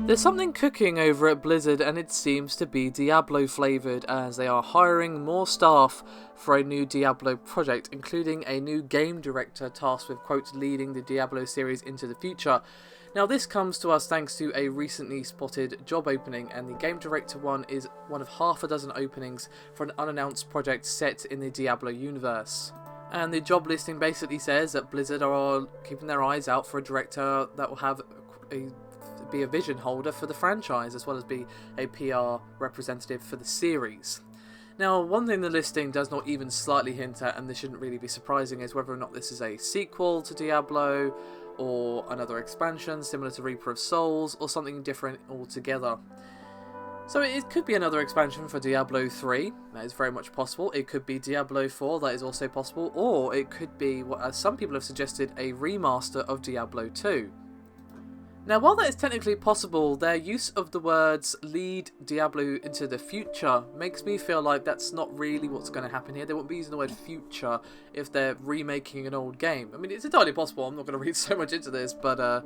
There's something cooking over at Blizzard, and it seems to be Diablo flavoured, as they are hiring more staff for a new Diablo project, including a new game director tasked with, quote, leading the Diablo series into the future. Now this comes to us thanks to a recently spotted job opening, and the game director one is one of half a dozen openings for an unannounced project set in the Diablo universe. And the job listing basically says that Blizzard are keeping their eyes out for a director that will have be a vision holder for the franchise, as well as be a PR representative for the series. Now, one thing the listing does not even slightly hint at, and this shouldn't really be surprising, is whether or not this is a sequel to Diablo, or another expansion similar to Reaper of Souls, or something different altogether. So it could be another expansion for Diablo 3, that is very much possible. It could be Diablo 4, that is also possible, or it could be, as some people have suggested, a remaster of Diablo 2. Now, while that is technically possible, their use of the words lead Diablo into the future makes me feel like that's not really what's going to happen here. They won't be using the word future if they're remaking an old game. I mean, it's entirely possible. I'm not going to read so much into this, but I'm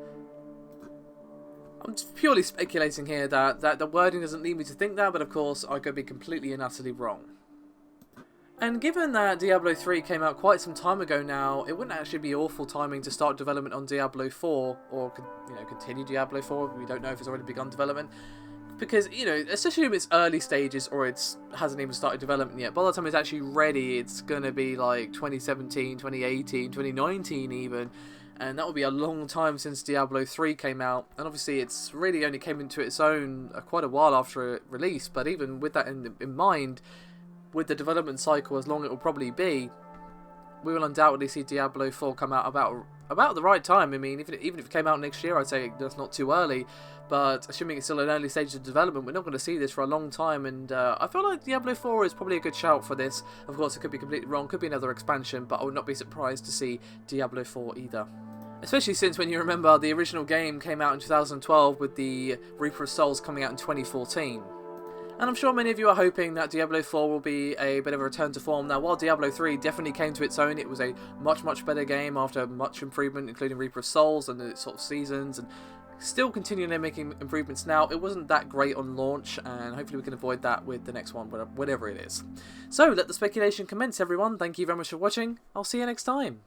just purely speculating here that the wording doesn't lead me to think that, but of course I could be completely and utterly wrong. And given that Diablo 3 came out quite some time ago now, it wouldn't actually be awful timing to start development on Diablo 4, or continue Diablo 4. We don't know if it's already begun development, because especially if it's early stages or it hasn't even started development yet. By the time it's actually ready, it's gonna be like 2017, 2018, 2019 even, and that will be a long time since Diablo 3 came out. And obviously, it's really only came into its own quite a while after it released. But even with that in mind, with the development cycle as long it will probably be, we will undoubtedly see Diablo 4 come out about the right time. I mean, even if it came out next year, I'd say that's not too early, but assuming it's still in early stages of development, we're not going to see this for a long time, and I feel like Diablo 4 is probably a good shout for this. Of course, it could be completely wrong, could be another expansion, but I would not be surprised to see Diablo 4 either. Especially since, when you remember, the original game came out in 2012 with the Reaper of Souls coming out in 2014. And I'm sure many of you are hoping that Diablo 4 will be a bit of a return to form. Now, while Diablo 3 definitely came to its own, it was a much better game after much improvement, including Reaper of Souls and the sort of seasons, and still continuing making improvements now. It wasn't that great on launch, and hopefully we can avoid that with the next one, whatever it is. So, let the speculation commence, everyone. Thank you very much for watching. I'll see you next time.